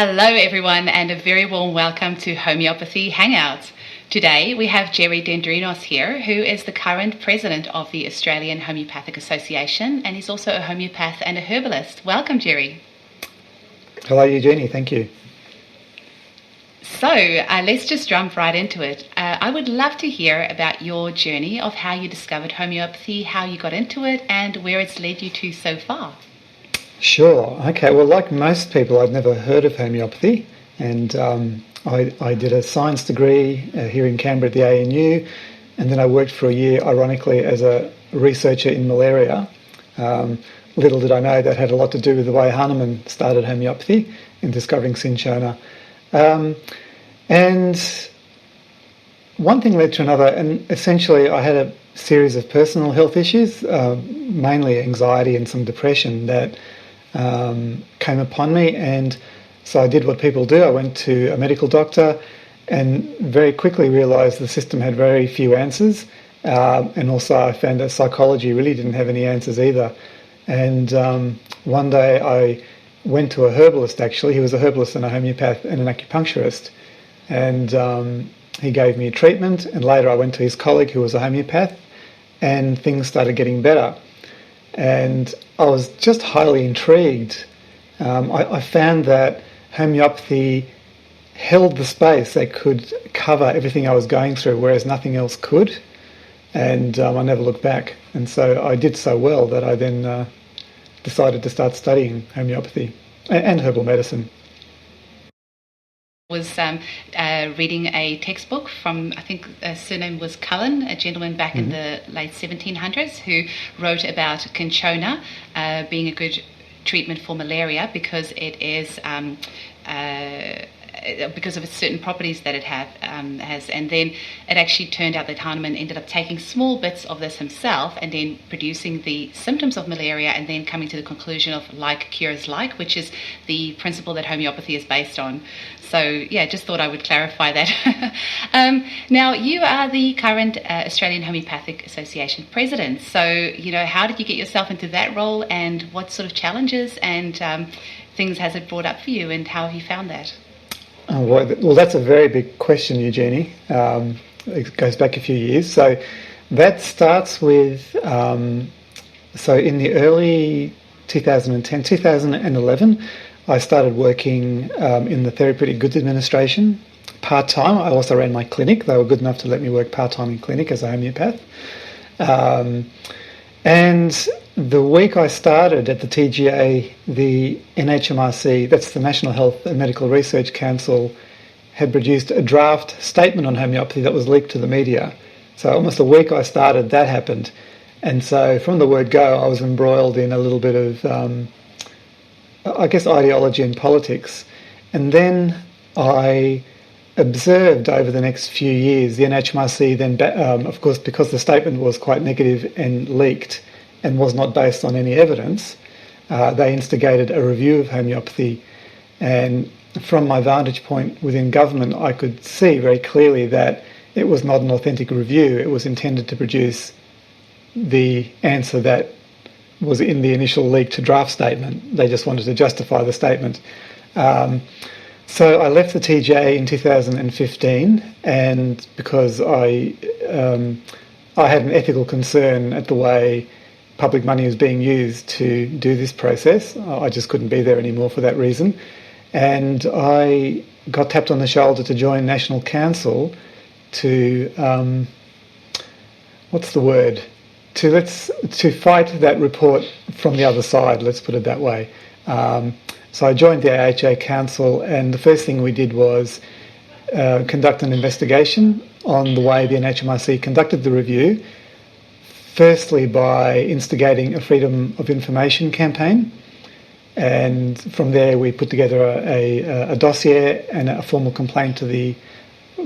Hello everyone and a very warm welcome to Homeopathy Hangouts. Today we have Gerry Dendrinos here, who is the current president of the Australian Homeopathic Association, and he's also a homeopath and a herbalist. Welcome, Gerry. Hello Eugenie, thank you. So let's just jump right into it. I would love to hear about your journey of how you discovered homeopathy, how you got into it, and where it's led you to so far. Sure. Okay. Well, like most people, I'd never heard of homeopathy, and I did a science degree here in Canberra at the ANU, and then I worked for a year, ironically, as a researcher in malaria. Little did I know that had a lot to do with the way Hahnemann started homeopathy in discovering cinchona. And one thing led to another, and essentially I had a series of personal health issues, mainly anxiety and some depression that came upon me, and so I did what people do. I went to a medical doctor and very quickly realised the system had very few answers, and also I found that psychology really didn't have any answers either. And one day I went to a herbalist, actually. He was a herbalist and a homeopath and an acupuncturist, and he gave me treatment, and later I went to his colleague who was a homeopath, and things started getting better. And I was just highly intrigued. I found that homeopathy held the space that could cover everything I was going through, whereas nothing else could. And I never looked back. And so I did so well that I then decided to start studying homeopathy and herbal medicine. Was reading a textbook from, I think his surname was Cullen, a gentleman back in the late 1700s who wrote about cinchona being a good treatment for malaria because it is because of its certain properties that it has. And then it actually turned out that Hahnemann ended up taking small bits of this himself and then producing the symptoms of malaria and then coming to the conclusion of like cures like, which is the principle that homeopathy is based on. So yeah, just thought I would clarify that. Now, you are the current Australian Homeopathic Association president. So, how did you get yourself into that role, and what sort of challenges and things has it brought up for you, and how have you found that? Oh, well, that's a very big question, Eugenie. It goes back a few years. So that starts with, so in the early 2011, I started working in the Therapeutic Goods Administration part-time. I also ran my clinic. They were good enough to let me work part-time in clinic as a homeopath. And the week I started at the TGA, the NHMRC, that's the National Health and Medical Research Council, had produced a draft statement on homeopathy that was leaked to the media. So almost a week I started, that happened. And so from the word go, I was embroiled in a little bit of, ideology and politics. And then I observed over the next few years, the NHMRC then, of course, because the statement was quite negative and leaked and was not based on any evidence, they instigated a review of homeopathy. And from my vantage point within government, I could see very clearly that it was not an authentic review. It was intended to produce the answer that was in the initial leaked draft statement. They just wanted to justify the statement. So I left the TGA in 2015, and because I had an ethical concern at the way public money was being used to do this process, I just couldn't be there anymore for that reason. And I got tapped on the shoulder to join National Council to, to fight that report from the other side, let's put it that way. So I joined the AHA Council, and the first thing we did was conduct an investigation on the way the NHMRC conducted the review, firstly by instigating a Freedom of Information campaign, and from there we put together a dossier and a formal complaint to the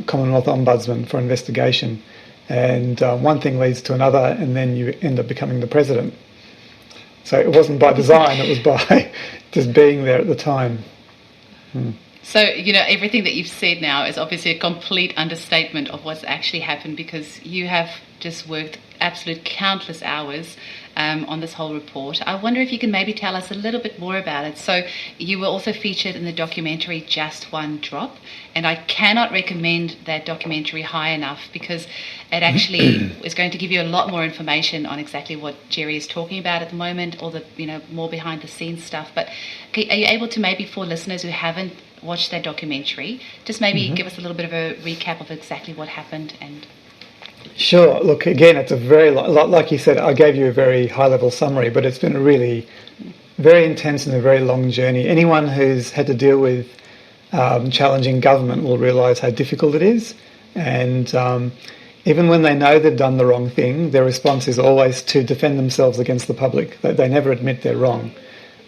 Commonwealth Ombudsman for investigation. And one thing leads to another, and then you end up becoming the president. So it wasn't by design, it was by just being there at the time. So, everything that you've said now is obviously a complete understatement of what's actually happened, because you have just worked absolute countless hours on this whole report. I wonder if you can maybe tell us a little bit more about it. So you were also featured in the documentary Just One Drop, and I cannot recommend that documentary high enough, because it actually is going to give you a lot more information on exactly what Gerry is talking about at the moment, all the more behind the scenes stuff. But are you able to, maybe for listeners who haven't watched that documentary, just maybe give us a little bit of a recap of exactly what happened? And Sure. Look, again, it's a very, like you said, I gave you a very high-level summary, but it's been a really very intense and a very long journey. Anyone who's had to deal with challenging government will realise how difficult it is. And even when they know they've done the wrong thing, their response is always to defend themselves against the public. They never admit they're wrong.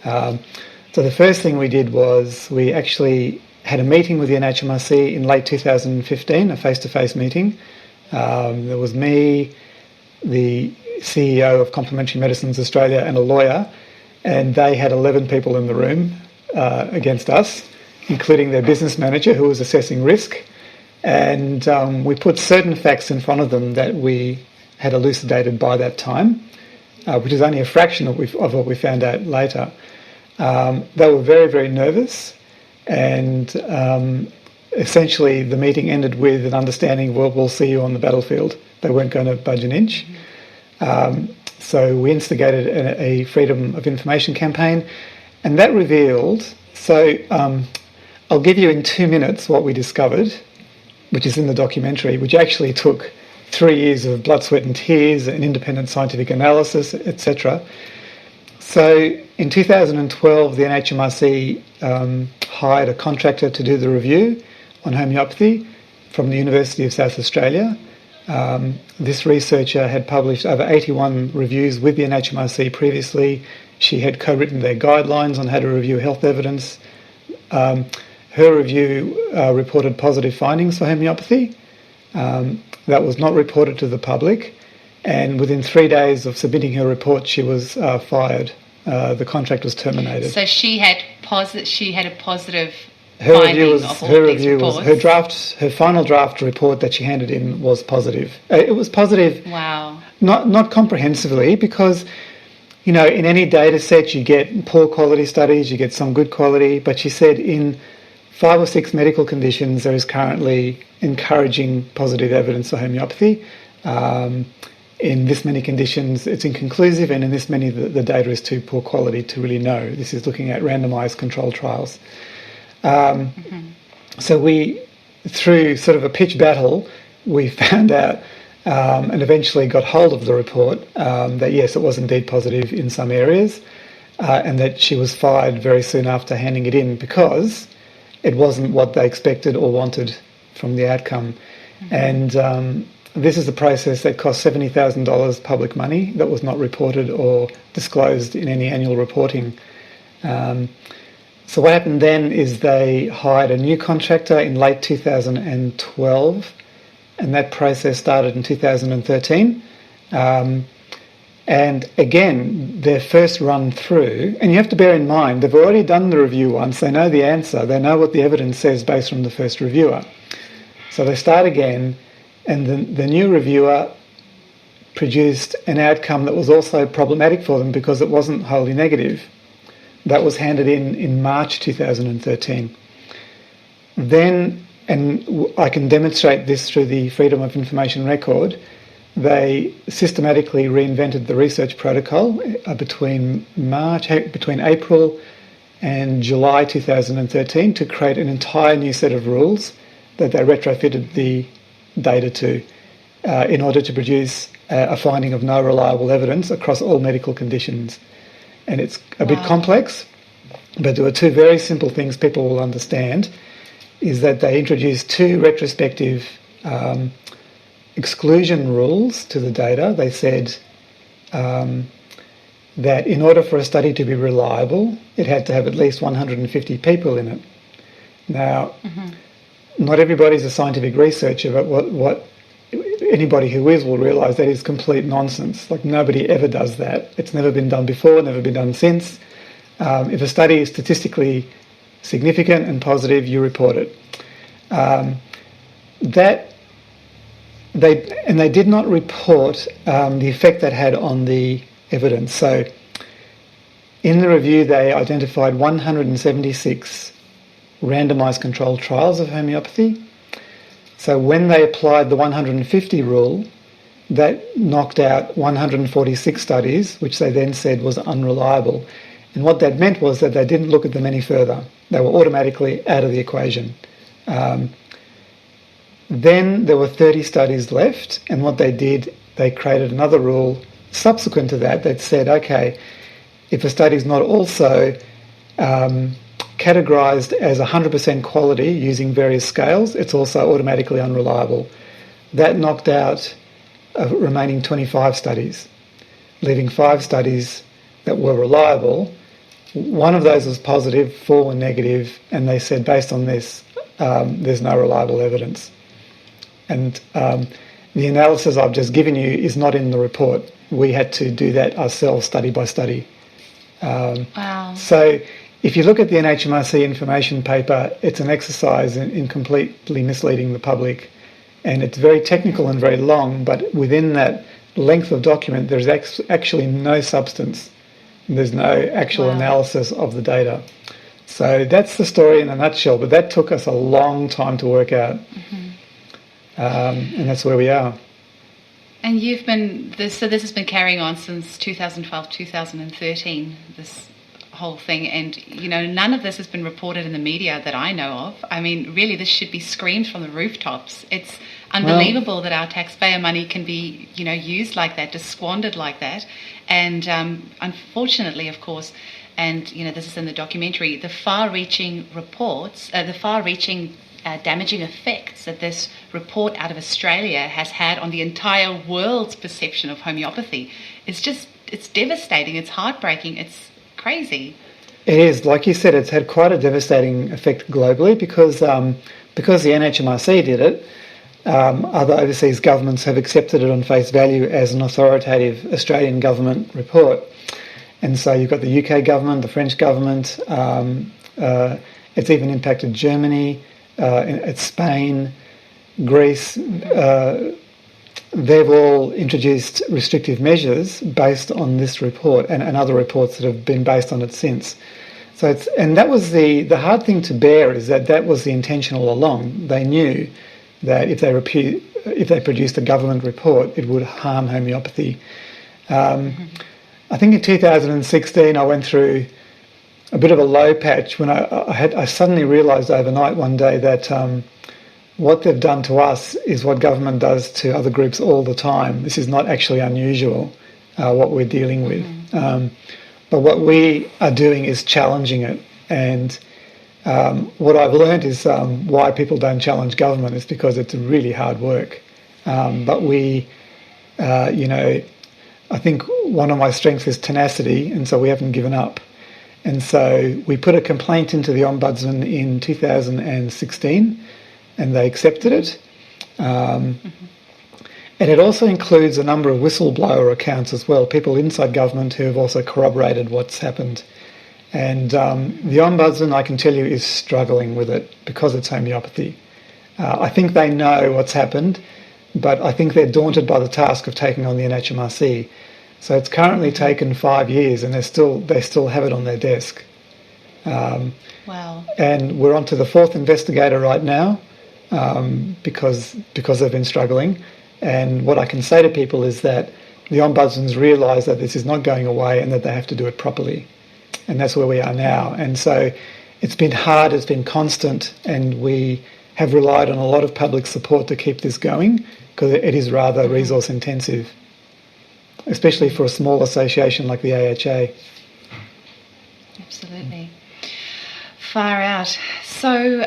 So the first thing we did was we actually had a meeting with the NHMRC in late 2015, a face-to-face meeting. There was me, the CEO of Complementary Medicines Australia, and a lawyer, and they had 11 people in the room against us, including their business manager, who was assessing risk. And we put certain facts in front of them that we had elucidated by that time, which is only a fraction of what we found out later. They were very, very nervous, and essentially the meeting ended with an understanding, well, we'll see you on the battlefield. They weren't going to budge an inch. So we instigated a Freedom of Information campaign, and that revealed, so I'll give you in 2 minutes what we discovered, which is in the documentary, which actually took 3 years of blood, sweat and tears and independent scientific analysis, etc. So in 2012, the NHMRC hired a contractor to do the review on homeopathy from the University of South Australia. This researcher had published over 81 reviews with the NHMRC previously. She had co-written their guidelines on how to review health evidence. Her review reported positive findings for homeopathy. That was not reported to the public, and within 3 days of submitting her report, she was fired. The contract was terminated. So she had a positive. Her final draft report that she handed in was positive. It was positive. Wow. Not comprehensively, because in any data set you get poor quality studies, you get some good quality, but she said in 5 or 6 medical conditions there is currently encouraging positive evidence for homeopathy. In this many conditions it's inconclusive, and in this many the data is too poor quality to really know. This is looking at randomised controlled trials. So we, through sort of a pitch battle, we found out and eventually got hold of the report that yes, it was indeed positive in some areas, and that she was fired very soon after handing it in because it wasn't what they expected or wanted from the outcome. And this is a process that cost $70,000 public money that was not reported or disclosed in any annual reporting. So what happened then is they hired a new contractor in late 2012, and that process started in 2013. And again, their first run through, and you have to bear in mind, they've already done the review once, they know the answer, they know what the evidence says based from the first reviewer. So they start again, and the new reviewer produced an outcome that was also problematic for them because it wasn't wholly negative. That was handed in March 2013. Then, and I can demonstrate this through the Freedom of Information record, they systematically reinvented the research protocol between April and July 2013 to create an entire new set of rules that they retrofitted the data to in order to produce a finding of no reliable evidence across all medical conditions. And it's a bit complex, but there are 2 very simple things people will understand, is that they introduced 2 retrospective exclusion rules to the data. They said that in order for a study to be reliable, it had to have at least 150 people in it. Now, not everybody's a scientific researcher, but what anybody who is will realise that is complete nonsense. Like, nobody ever does that. It's never been done before, never been done since. If a study is statistically significant and positive, you report it. That they did not report the effect that had on the evidence. So in the review, they identified 176 randomized controlled trials of homeopathy. So when they applied the 150 rule, that knocked out 146 studies, which they then said was unreliable. And what that meant was that they didn't look at them any further. They were automatically out of the equation. Then there were 30 studies left, and what they did, they created another rule subsequent to that that said, okay, if a study is not also categorized as 100% quality using various scales, it's also automatically unreliable. That knocked out remaining 25 studies, leaving 5 studies that were reliable. One of those was positive, 4 were negative, and they said, based on this, there's no reliable evidence. And the analysis I've just given you is not in the report. We had to do that ourselves, study by study. Wow. So if you look at the NHMRC information paper, it's an exercise in completely misleading the public. And it's very technical and very long, but within that length of document, there's actually no substance. There's no actual analysis of the data. So that's the story in a nutshell, but that took us a long time to work out. And that's where we are. And you've been, this has been carrying on since 2012, 2013, this whole thing. And, none of this has been reported in the media that I know of. I mean, really, this should be screamed from the rooftops. It's unbelievable that our taxpayer money can be, used like that, just squandered like that. And unfortunately, of course, and, this is in the documentary, the far-reaching reports, damaging effects that this report out of Australia has had on the entire world's perception of homeopathy. It's devastating, it's heartbreaking, it's crazy. It is. Like you said, it's had quite a devastating effect globally because the NHMRC did it. Other overseas governments have accepted it on face value as an authoritative Australian government report. And so you've got the UK government, the French government, it's even impacted Germany, it's Spain, Greece. They've all introduced restrictive measures based on this report and other reports that have been based on it since. So that was the hard thing to bear, is that was the intention all along. They knew that if they produced a government report, it would harm homeopathy. I think in 2016 I went through a bit of a low patch when I suddenly realised overnight one day that what they've done to us is what government does to other groups all the time. This is not actually unusual, what we're dealing with. But what we are doing is challenging it. And what I've learned is why people don't challenge government is because it's really hard work. But we, I think one of my strengths is tenacity, and so we haven't given up. And so we put a complaint into the Ombudsman in 2016, and they accepted it. And it also includes a number of whistleblower accounts as well, people inside government who have also corroborated what's happened. And the Ombudsman, I can tell you, is struggling with it because it's homeopathy. I think they know what's happened, but I think they're daunted by the task of taking on the NHMRC. So it's currently taken 5 years, and they still have it on their desk. Wow! And we're on to the 4th investigator right now, because they've been struggling. And what I can say to people is that the Ombudsman's realised that this is not going away and that they have to do it properly. And that's where we are now. And so it's been hard, it's been constant, and we have relied on a lot of public support to keep this going because it is rather resource intensive, especially for a small association like the AHA. Absolutely. Far out. So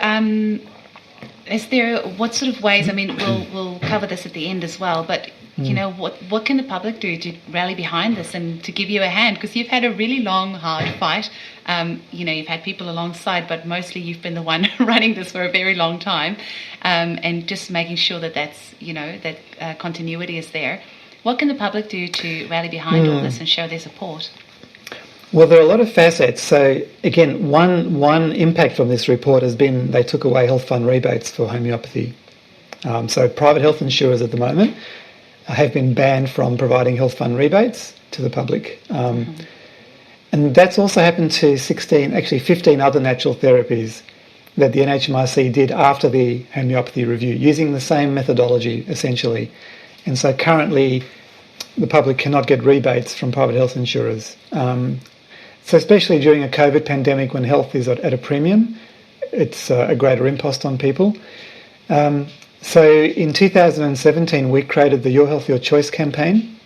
is there, what sort of ways, I mean, we'll cover this at the end as well, but what can the public do to rally behind this and to give you a hand? Because you've had a really long, hard fight. You've had people alongside, but mostly you've been the one running this for a very long time, and just making sure that that continuity is there. What can the public do to rally behind all this and show their support? Well, there are a lot of facets. So again, one impact from this report has been they took away health fund rebates for homeopathy. So private health insurers at the moment have been banned from providing health fund rebates to the public. And that's also happened to 15 other natural therapies that the NHMRC did after the homeopathy review, using the same methodology, essentially. And so currently, the public cannot get rebates from private health insurers. So especially during a COVID pandemic when health is at a premium, it's a greater impost on people. So in 2017, we created the Your Health, Your Choice campaign,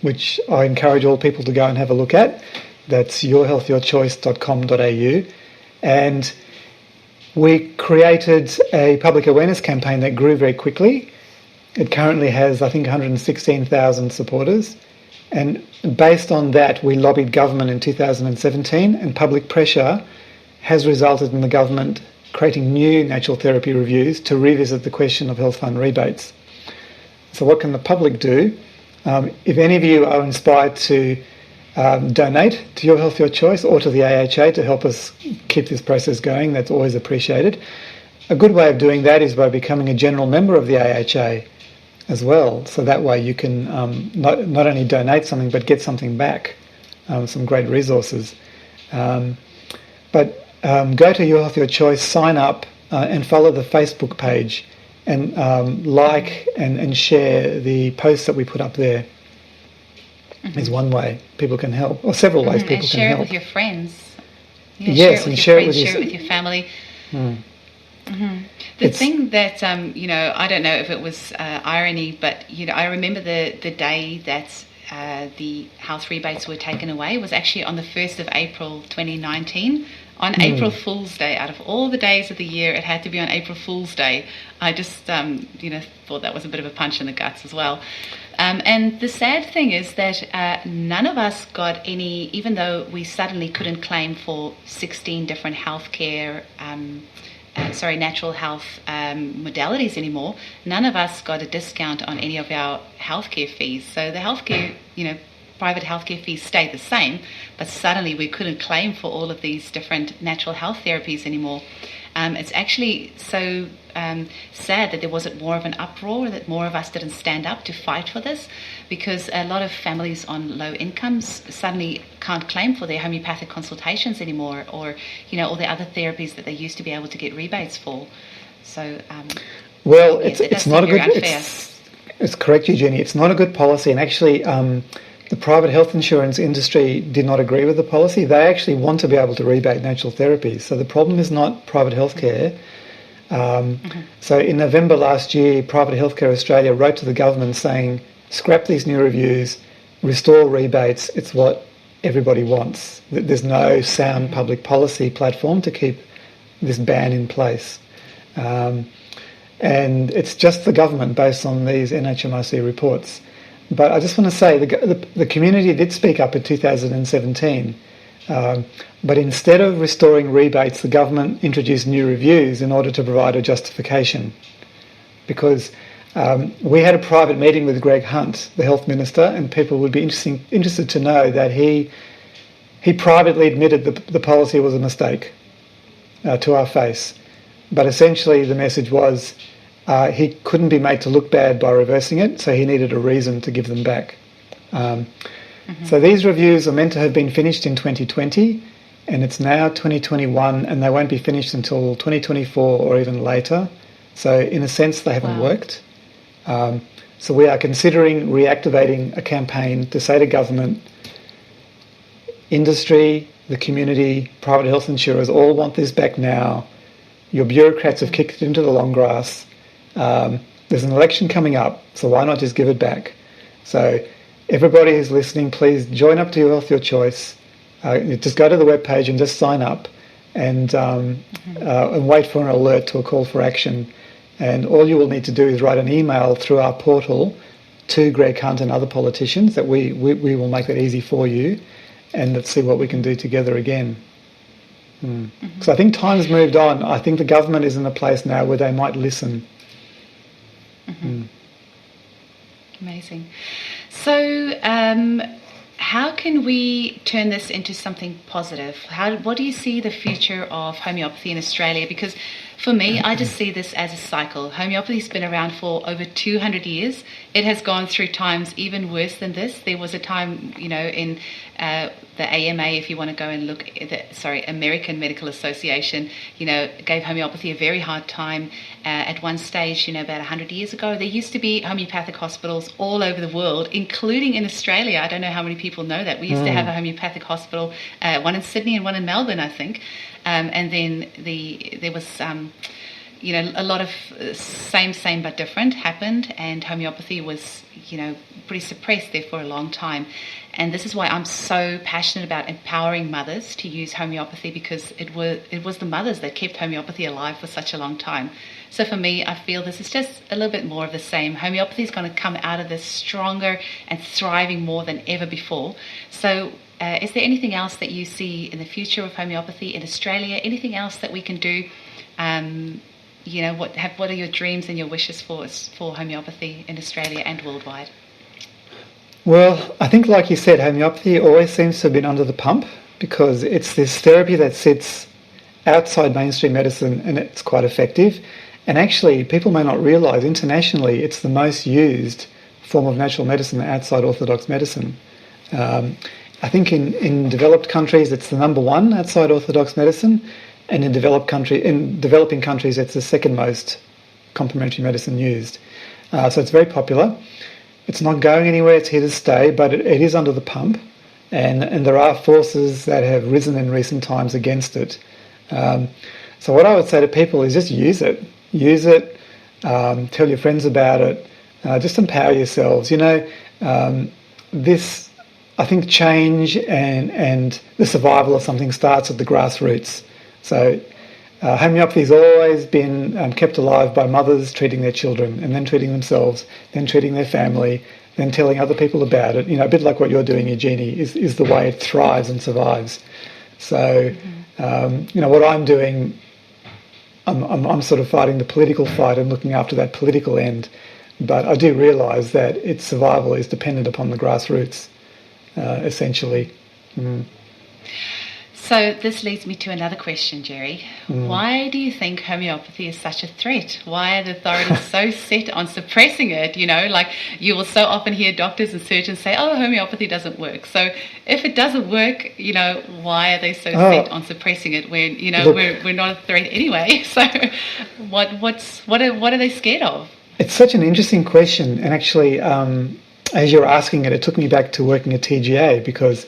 which I encourage all people to go and have a look at. That's yourhealthyourchoice.com.au. And we created a public awareness campaign that grew very quickly. It currently has, I think, 116,000 supporters. And based on that, we lobbied government in 2017, and public pressure has resulted in the government creating new natural therapy reviews to revisit the question of health fund rebates. So what can the public do? If any of you are inspired to donate to Your Health, Your Choice or to the AHA to help us keep this process going, that's always appreciated. A good way of doing that is by becoming a general member of the AHA as well. So that way you can not only donate something but get something back, some great resources. But go to Your Health, Your Choice, sign up and follow the Facebook page and like and share the posts that we put up there. Is one way people can help, or several ways people can help. And share it with your friends. Yes, share it with your family. The thing that, I don't know if it was irony, but, I remember the day that the health rebates were taken away was actually on the 1st of April 2019. On April Fool's Day, out of all the days of the year, it had to be on April Fool's Day. I just, thought that was a bit of a punch in the guts as well. And the sad thing is that none of us got any, even though we suddenly couldn't claim for 16 different healthcare, natural health modalities anymore, none of us got a discount on any of our healthcare fees. So the healthcare, private healthcare fees stayed the same, but suddenly we couldn't claim for all of these different natural health therapies anymore. It's actually so sad that there wasn't more of an uproar, that more of us didn't stand up to fight for this, because a lot of families on low incomes suddenly can't claim for their homeopathic consultations anymore, or all the other therapies that they used to be able to get rebates for. So it's not a good. It's correct, Eugenie. It's not a good policy, and actually, the private health insurance industry did not agree with the policy. They actually want to be able to rebate natural therapies. So the problem is not private healthcare. So in November last year, Private Healthcare Australia wrote to the government saying, scrap these new reviews, restore rebates. It's what everybody wants. There's no sound public policy platform to keep this ban in place. And it's just the government based on these NHMRC reports. But I just want to say the community did speak up in 2017. But instead of restoring rebates, the government introduced new reviews in order to provide a justification. Because we had a private meeting with Greg Hunt, the health minister, and people would be interested to know that he privately admitted the policy was a mistake to our face. But essentially the message was he couldn't be made to look bad by reversing it, so he needed a reason to give them back. So these reviews are meant to have been finished in 2020, and it's now 2021, and they won't be finished until 2024 or even later. So in a sense, they haven't worked. So we are considering reactivating a campaign to say to government, industry, the community, private health insurers all want this back now. Your bureaucrats have kicked it into the long grass. There's an election coming up, so why not just give it back? So everybody who's listening, please join up to Your Health, Your Choice. Just go to the webpage and just sign up and wait for an alert to a call for action. And all you will need to do is write an email through our portal to Greg Hunt and other politicians that we will make it easy for you, and let's see what we can do together again. So I think time's moved on. I think the government is in a place now where they might listen. Amazing. So how can we turn this into something positive? What do you see the future of homeopathy in Australia? Because For me, I just see this as a cycle. Homeopathy's been around for over 200 years. It has gone through times even worse than this. There was a time, in the AMA, if you want to go and look at American Medical Association, gave homeopathy a very hard time. At one stage, about 100 years ago, there used to be homeopathic hospitals all over the world, including in Australia. I don't know how many people know that. We used to have a homeopathic hospital, one in Sydney and one in Melbourne, I think. And then there was, a lot of same but different happened, and homeopathy was, pretty suppressed there for a long time. And this is why I'm so passionate about empowering mothers to use homeopathy, because it was the mothers that kept homeopathy alive for such a long time. So for me, I feel this is just a little bit more of the same. Homeopathy is going to come out of this stronger and thriving more than ever before. So is there anything else that you see in the future of homeopathy in Australia? Anything else that we can do? What are your dreams and your wishes for homeopathy in Australia and worldwide? Well, I think, like you said, homeopathy always seems to have been under the pump, because it's this therapy that sits outside mainstream medicine, and it's quite effective. And actually, people may not realise, internationally, it's the most used form of natural medicine outside orthodox medicine. I think in developed countries, it's the number one outside orthodox medicine, and in developing countries, it's the second most complementary medicine used. So it's very popular. It's not going anywhere, it's here to stay, but it is under the pump, and there are forces that have risen in recent times against it. So what I would say to people is just use it. Use it, tell your friends about it, just empower yourselves. This, I think, change and the survival of something starts at the grassroots. So homeopathy has always been kept alive by mothers treating their children, and then treating themselves, then treating their family, then telling other people about it. A bit like what you're doing, Eugenie, is the way it thrives and survives. So, what I'm doing, I'm sort of fighting the political fight and looking after that political end. But I do realise that its survival is dependent upon the grassroots, essentially. So this leads me to another question, Gerry. Why do you think homeopathy is such a threat? Why are the authorities so set on suppressing it? Like you will so often hear doctors and surgeons say, "Oh, homeopathy doesn't work." So if it doesn't work, why are they so set on suppressing it when look, we're not a threat anyway? So what are they scared of? It's such an interesting question, and actually, as you're asking it, it took me back to working at TGA, because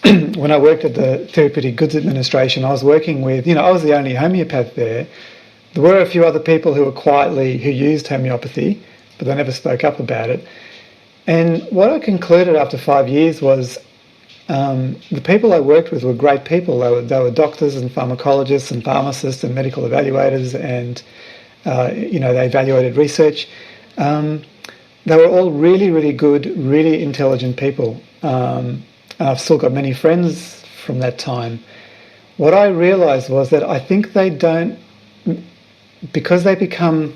when I worked at the Therapeutic Goods Administration, I was working with, I was the only homeopath there. There were a few other people who used homeopathy, but they never spoke up about it. And what I concluded after 5 years was the people I worked with were great people. They were doctors and pharmacologists and pharmacists and medical evaluators, and they evaluated research. They were all really, really good, really intelligent people. And I've still got many friends from that time. What I realised was that I think they don't, because they become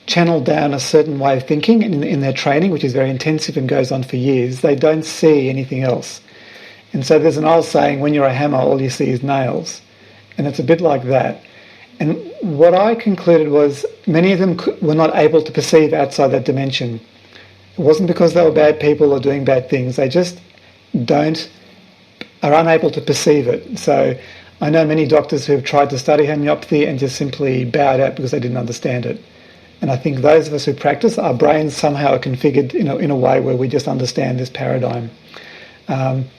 channeled down a certain way of thinking in their training, which is very intensive and goes on for years, they don't see anything else. And so there's an old saying, when you're a hammer, all you see is nails. And it's a bit like that. And what I concluded was many of them were not able to perceive outside that dimension. It wasn't because they were bad people or doing bad things. They just are unable to perceive it. So I know many doctors who have tried to study homeopathy and just simply bowed out because they didn't understand it. And I think those of us who practice, our brains somehow are configured in a way where we just understand this paradigm. And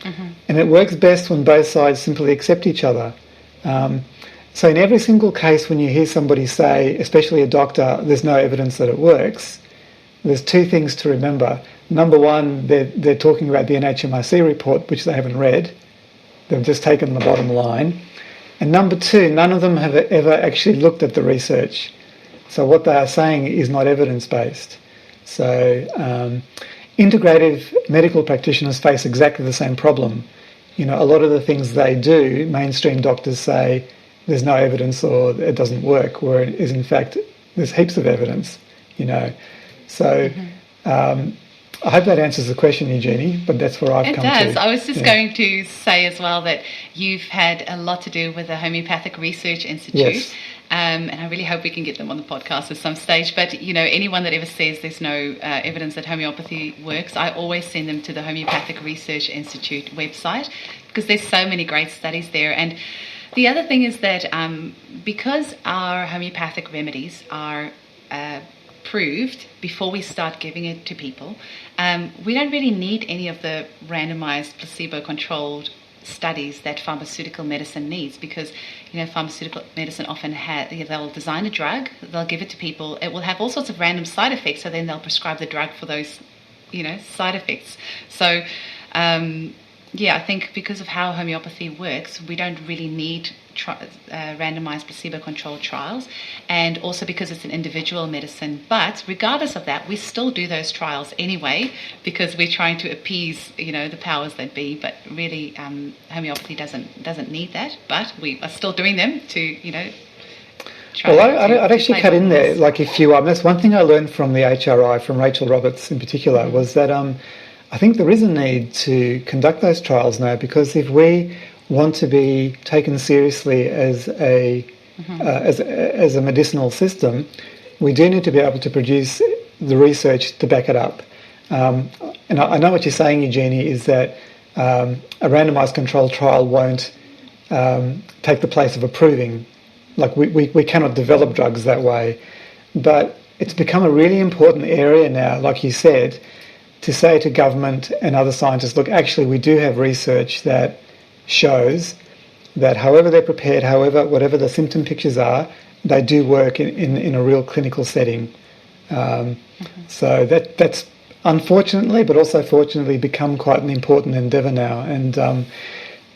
it works best when both sides simply accept each other. So in every single case when you hear somebody say, especially a doctor, there's no evidence that it works, there's two things to remember. Number one, they're talking about the NHMRC report, which they haven't read. They've just taken the bottom line. And number two, none of them have ever actually looked at the research. So what they are saying is not evidence-based. So integrative medical practitioners face exactly the same problem. A lot of the things they do, mainstream doctors say there's no evidence or it doesn't work, whereas in fact there's heaps of evidence, So I hope that answers the question, Eugenie, but that's where I've come to. It does. I was just going to say as well that you've had a lot to do with the Homeopathic Research Institute. Yes. and I really hope we can get them on the podcast at some stage. But, anyone that ever says there's no evidence that homeopathy works, I always send them to the Homeopathic Research Institute website, because there's so many great studies there. And the other thing is that because our homeopathic remedies are proved before we start giving it to people, we don't really need any of the randomized placebo-controlled studies that pharmaceutical medicine needs, because pharmaceutical medicine often they'll design a drug, they'll give it to people, it will have all sorts of random side effects, so then they'll prescribe the drug for those side effects. So I think because of how homeopathy works, we don't really need randomized placebo-controlled trials, and also because it's an individual medicine. But regardless of that, we still do those trials anyway, because we're trying to appease the powers that be. But really, homeopathy doesn't need that, but we are still doing them to try. Well, I'd actually cut in there, like if you that's one thing I learned from the HRI, from Rachel Roberts in particular, was that I think there is a need to conduct those trials now, because if we want to be taken seriously as a medicinal system, we do need to be able to produce the research to back it up. And I know what you're saying, Eugenie, is that a randomised controlled trial won't take the place of approving. Like we cannot develop drugs that way. But it's become a really important area now, like you said, to say to government and other scientists, look, actually we do have research that shows that however they're prepared, whatever the symptom pictures are, they do work in a real clinical setting. So that's unfortunately, but also fortunately, become quite an important endeavour now. And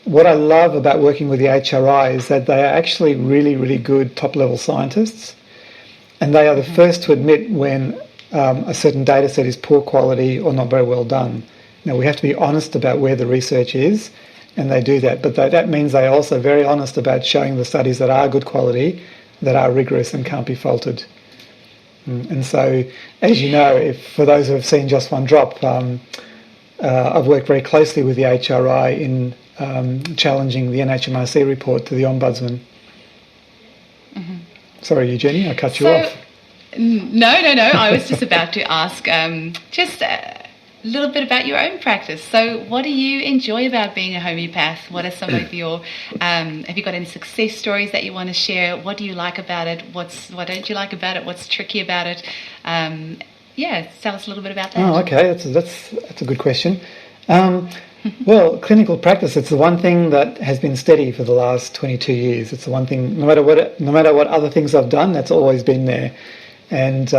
what I love about working with the HRI is that they are actually really, really good top-level scientists, and they are the first to admit when a certain data set is poor quality or not very well done. Now, we have to be honest about where the research is, and they do that. But that means they are also very honest about showing the studies that are good quality, that are rigorous and can't be faulted. And so, as you know, for those who have seen Just One Drop, I've worked very closely with the HRI in challenging the NHMRC report to the Ombudsman. Mm-hmm. Sorry, Eugenie, I cut you off. No. I was just about to ask just a little bit about your own practice. So what do you enjoy about being a homeopath? What are some of your, have you got any success stories that you want to share? What do you like about it? What don't you like about it? What's tricky about it? Tell us a little bit about that. Oh, okay. That's a good question. Well, clinical practice, it's the one thing that has been steady for the last 22 years. It's the one thing, no matter what other things I've done, that's always been there. And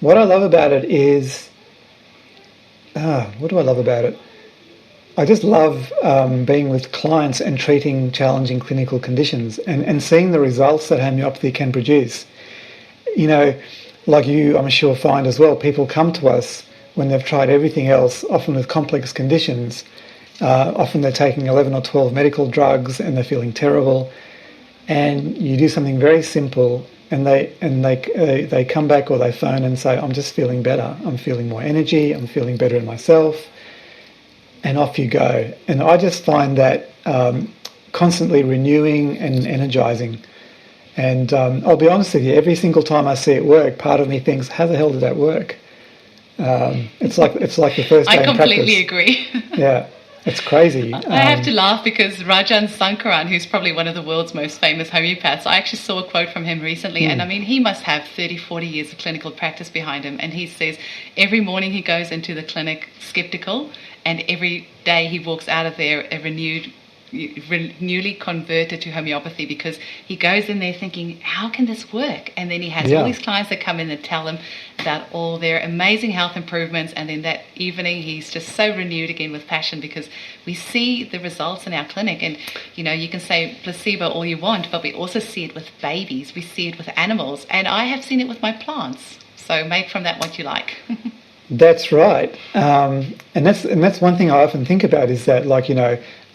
what I love about it is, what do I love about it? I just love being with clients and treating challenging clinical conditions and seeing the results that homeopathy can produce. Like you, I'm sure, find as well, people come to us when they've tried everything else, often with complex conditions. Often they're taking 11 or 12 medical drugs and they're feeling terrible. And you do something very simple, and they come back or they phone and say, I'm just feeling better. I'm feeling more energy. I'm feeling better in myself. And off you go. And I just find that constantly renewing and energizing. And I'll be honest with you, every single time I see it work, part of me thinks, how the hell did that work? It's like the first day in practice. I completely agree. Yeah, it's crazy. I have to laugh because Rajan Sankaran, who's probably one of the world's most famous homeopaths, I actually saw a quote from him recently, and I mean, he must have 30, 40 years of clinical practice behind him, and he says every morning he goes into the clinic skeptical, and every day he walks out of there a newly converted to homeopathy, because he goes in there thinking, how can this work? And then he has all these clients that come in and tell him about all their amazing health improvements, and then that evening he's just so renewed again with passion, because we see the results in our clinic. And you can say placebo all you want, but we also see it with babies, we see it with animals, and I have seen it with my plants. So make from that what you like. That's right. And that's one thing I often think about, is that,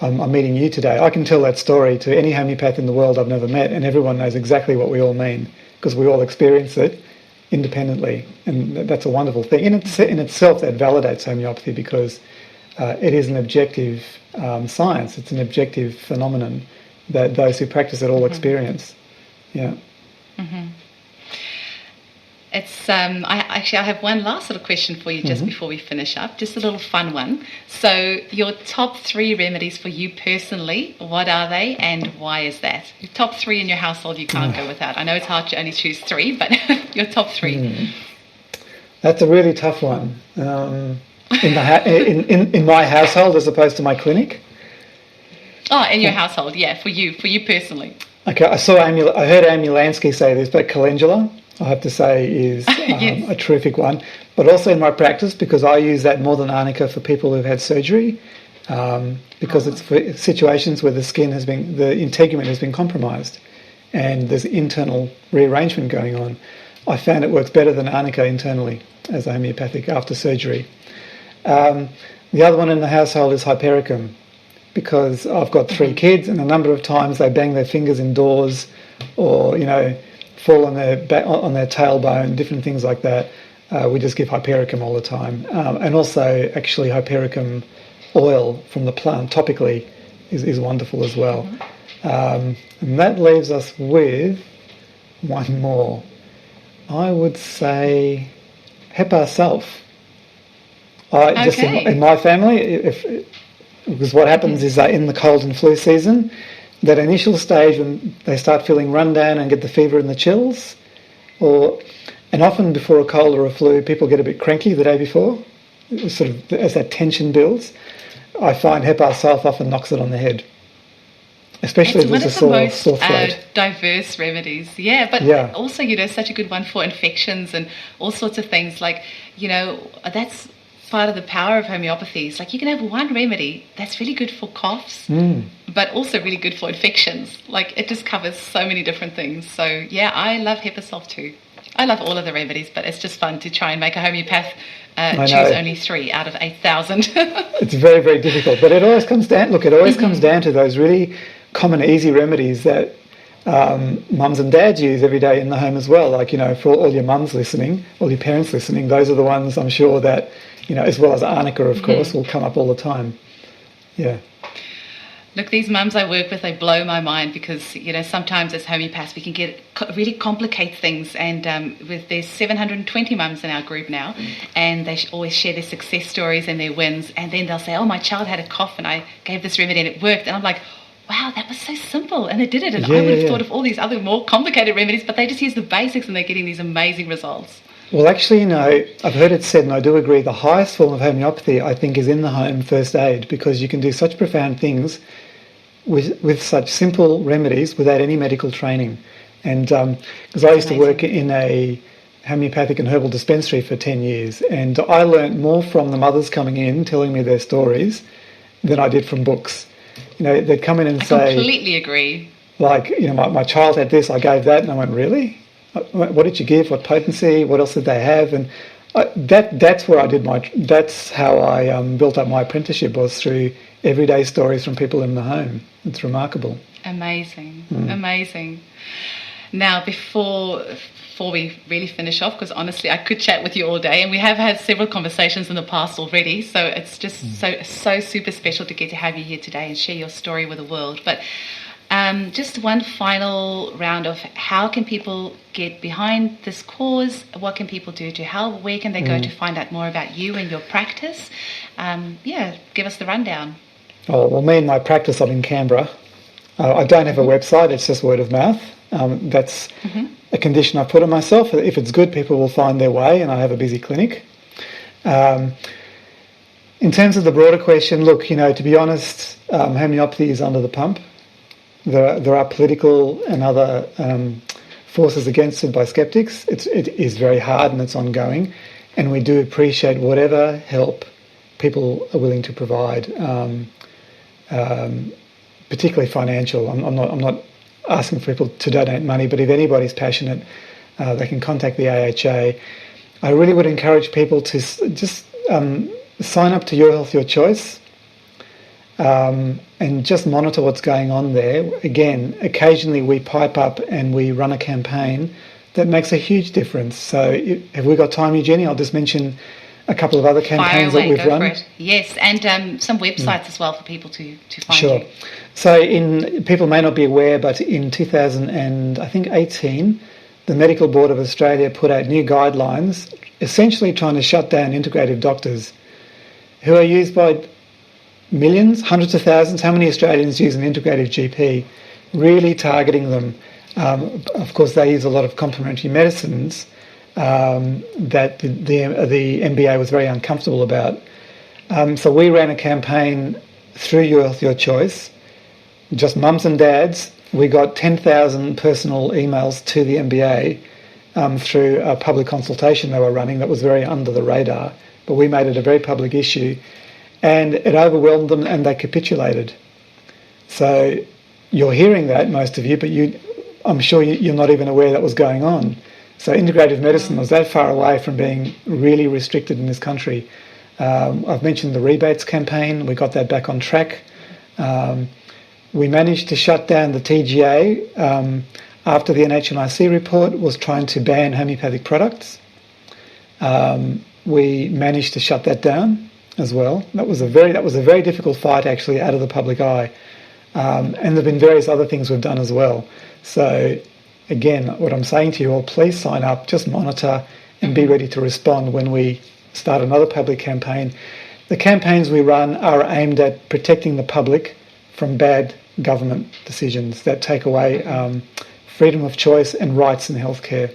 I'm meeting you today. I can tell that story to any homeopath in the world I've never met, and everyone knows exactly what we all mean, because we all experience it independently. And that's a wonderful thing. In itself, that validates homeopathy, because it is an objective science. It's an objective phenomenon that those who practice it all experience. Yeah. It's I have one last little question for you just before we finish up, just a little fun one. So your top 3 remedies for you personally, what are they and why is that? Your top 3 in your household you can't go without. I know it's hard to only choose 3, but your top 3. That's a really tough one. In my household as opposed to my clinic. Oh, in your household, yeah, for you personally. Okay, I heard Amy Lansky say this, but calendula, I have to say, is Yes. a terrific one. But also in my practice, because I use that more than arnica for people who've had surgery, because it's for situations where the integument has been compromised, and there's internal rearrangement going on. I found it works better than arnica internally as a homeopathic after surgery. The other one in the household is hypericum, because I've got 3 kids, and a number of times they bang their fingers indoors, or fall on their tailbone, different things like that. We just give hypericum all the time, and also actually hypericum oil from the plant topically is wonderful as well. And that leaves us with one more. I would say Hepa Sulph. Just in my family, because what happens is that in the cold and flu season, that initial stage when they start feeling run down and get the fever and the chills, and often before a cold or a flu, people get a bit cranky the day before, sort of as that tension builds. I find Hepa Sulph often knocks it on the head, especially if there's a sore throat. Diverse remedies, but also such a good one for infections and all sorts of things. Like that's part of the power of homeopathy. It's like you can have one remedy that's really good for coughs, but also really good for infections. Like it just covers so many different things. So I love Hepa Sulph too. I love all of the remedies, but it's just fun to try and make a homeopath choose only 3 out of 8,000. It's very, very difficult, but it always comes down. Look, it always comes down to those really common, easy remedies that mums and dads use every day in the home as well. Like for all your mums listening, all your parents listening, those are the ones I'm sure that as well as arnica, of course, will come up all the time. Yeah. Look, these mums I work with, they blow my mind because, sometimes as homeopaths we can really complicate things. And there's 720 mums in our group now, and they always share their success stories and their wins. And then they'll say, oh, my child had a cough and I gave this remedy and it worked. And I'm like, wow, that was so simple. And it did it. And I would have thought of all these other more complicated remedies, but they just use the basics and they're getting these amazing results. Well, actually, I've heard it said, and I do agree, the highest form of homeopathy, I think, is in the home first aid, because you can do such profound things with such simple remedies without any medical training. And because I used to work in a homeopathic and herbal dispensary for 10 years, and I learnt more from the mothers coming in telling me their stories than I did from books. They'd come in and say... I completely agree. Like, my child had this, I gave that, and I went, really? What did you give? What potency? What else did they have? And that's where that's how I built up my apprenticeship, was through everyday stories from people in the home. It's remarkable. Amazing. Now, before we really finish off, because honestly I could chat with you all day, and we have had several conversations in the past already, so it's just so super special to get to have you here today and share your story with the world. But just one final round of how can people get behind this cause? What can people do to help? Where can they go to find out more about you and your practice? Give us the rundown. Oh, well, me and my practice, I'm in Canberra. I don't have a website, it's just word of mouth. That's a condition I put on myself. If it's good, people will find their way, and I have a busy clinic. In terms of the broader question, look, to be honest, homeopathy is under the pump. There are political and other forces against it by skeptics. It is very hard and it's ongoing, and we do appreciate whatever help people are willing to provide, particularly financial. I'm not asking for people to donate money, but if anybody's passionate, they can contact the AHA. I really would encourage people to just sign up to Your Health, Your Choice. And just monitor what's going on there. Again, occasionally we pipe up and we run a campaign that makes a huge difference. So have we got time, Eugenie? I'll just mention a couple of other campaigns that we've run. For it. Yes, and some websites as well for people to find you. So people may not be aware, but in 2018, the Medical Board of Australia put out new guidelines, essentially trying to shut down integrative doctors, who are used by millions, hundreds of thousands. How many Australians use an integrative GP? Really targeting them. Of course, they use a lot of complementary medicines that the MBA was very uncomfortable about. So we ran a campaign through Your Health, Your Choice, just mums and dads. We got 10,000 personal emails to the MBA through a public consultation they were running that was very under the radar, but we made it a very public issue, and it overwhelmed them and they capitulated. So you're hearing that, most of you, but I'm sure you're not even aware that was going on. So integrative medicine was that far away from being really restricted in this country. I've mentioned the rebates campaign. We got that back on track. We managed to shut down the TGA after the NHMRC report was trying to ban homeopathic products. We managed to shut that down as well. That was a very difficult fight, actually, out of the public eye. And there have been various other things we've done as well. So again, what I'm saying to you all, please sign up, just monitor and be ready to respond when we start another public campaign. The campaigns we run are aimed at protecting the public from bad government decisions that take away freedom of choice and rights in healthcare.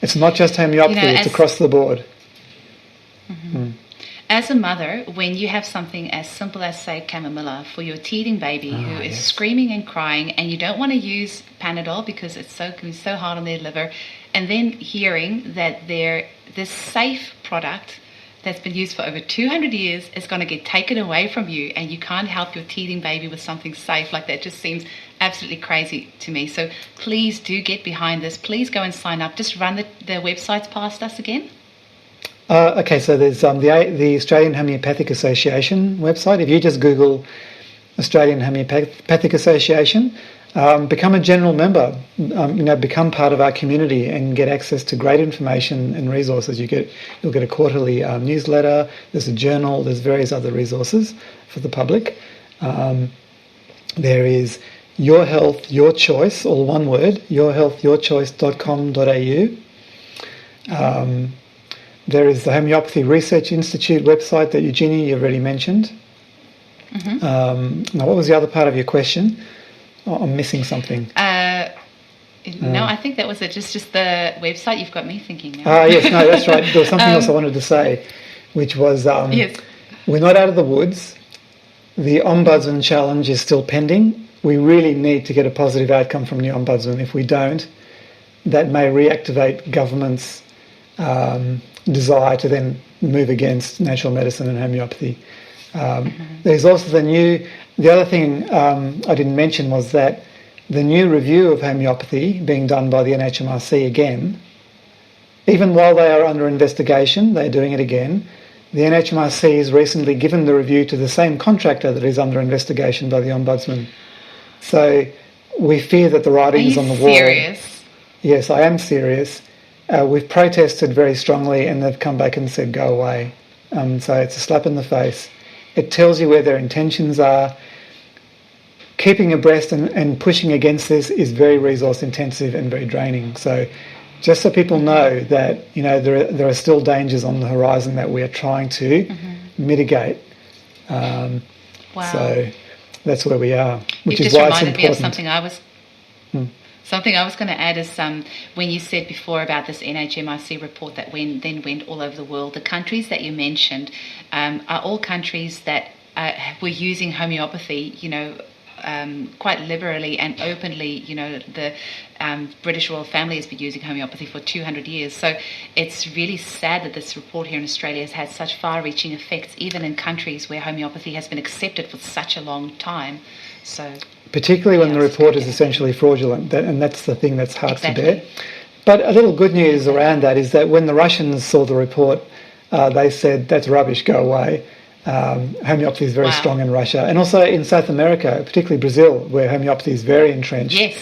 It's not just homeopathy, it's across the board. As a mother, when you have something as simple as, say, chamomilla for your teething baby who is screaming and crying, and you don't want to use Panadol because it can be so hard on their liver, and then hearing that this safe product that's been used for over 200 years is going to get taken away from you, and you can't help your teething baby with something safe like that, just seems absolutely crazy to me. So please do get behind this. Please go and sign up. Just run the websites past us again. Okay, so there's the Australian Homeopathic Association website. If you just Google Australian Homeopathic Association, become a general member, become part of our community and get access to great information and resources. You'll get a quarterly newsletter, there's a journal, there's various other resources for the public. There is Your Health, Your Choice, all one word, yourhealthyourchoice.com.au. There is the Homeopathy Research Institute website that Eugenie, you've already mentioned. Now, what was the other part of your question? I'm missing something. No, I think that was it. Just the website. You've got me thinking now. Yes, no, that's right. There was something else I wanted to say, which was we're not out of the woods. The Ombudsman challenge is still pending. We really need to get a positive outcome from the Ombudsman. If we don't, that may reactivate government's desire to then move against natural medicine and homeopathy. There's also the other thing I didn't mention was that the new review of homeopathy being done by the NHMRC again, even while they are under investigation, they're doing it again. The NHMRC has recently given the review to the same contractor that is under investigation by the Ombudsman. So we fear that the writing is on the wall. Are you serious? Yes, I am serious. We've protested very strongly and they've come back and said, go away. So it's a slap in the face. It tells you where their intentions are. Keeping abreast and pushing against this is very resource intensive and very draining. So just so people know that, there are still dangers on the horizon that we are trying to mitigate. Wow. So that's where we are, which is why it's important. You just reminded me of something I was going to add is when you said before about this NHMRC report that then went all over the world, the countries that you mentioned are all countries that were using homeopathy, quite liberally and openly. The British royal family has been using homeopathy for 200 years. So it's really sad that this report here in Australia has had such far-reaching effects, even in countries where homeopathy has been accepted for such a long time. So particularly when the report is essentially fraudulent, and that's the thing that's hard to bear. But a little good news around that is that when the Russians saw the report, they said, that's rubbish, go away. Homeopathy is very strong in Russia. And also in South America, particularly Brazil, where homeopathy is very entrenched. Yes.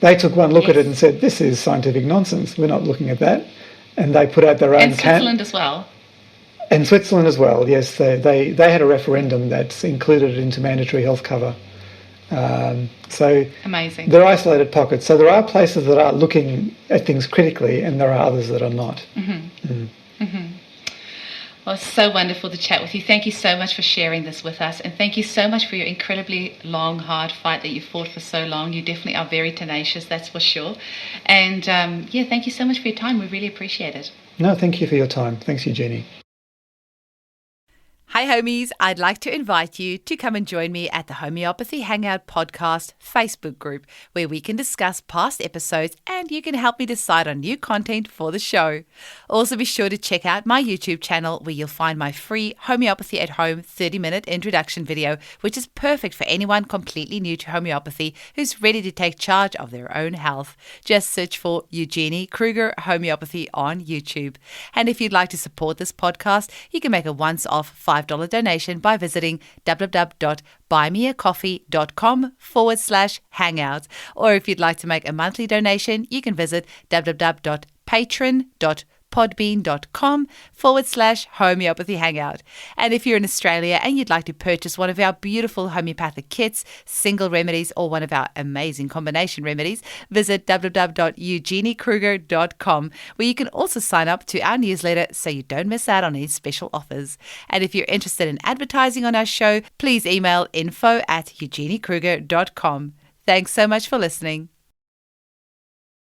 They took one look at it and said, this is scientific nonsense. We're not looking at that. And they put out their own... And Switzerland as well. And Switzerland as well, yes. They had a referendum that's included it into mandatory health cover. So amazing. they're isolated pockets. So there are places that are looking at things critically, and there are others that are not. Well, it's so wonderful to chat with you. Thank you so much for sharing this with us. And thank you so much for your incredibly long, hard fight that you fought for so long. You definitely are very tenacious, that's for sure. And thank you so much for your time. We really appreciate it. No, thank you for your time. Thanks, Eugenie. Hi homies, I'd like to invite you to come and join me at the Homeopathy Hangout Podcast Facebook group, where we can discuss past episodes and you can help me decide on new content for the show. Also be sure to check out my YouTube channel, where you'll find my free Homeopathy at Home 30-minute introduction video, which is perfect for anyone completely new to homeopathy who's ready to take charge of their own health. Just search for Eugenie Kruger Homeopathy on YouTube. And if you'd like to support this podcast, you can make a once-off $5 donation by visiting www.buymeacoffee.com/hangout. Or if you'd like to make a monthly donation, you can visit www.patreon.podbean.com/homeopathy hangout. And if you're in Australia and you'd like to purchase one of our beautiful homeopathic kits, single remedies, or one of our amazing combination remedies, visit www.eugeniekruger.com, where you can also sign up to our newsletter so you don't miss out on any special offers. And if you're interested in advertising on our show, please email info@eugeniekruger.com. Thanks so much for listening.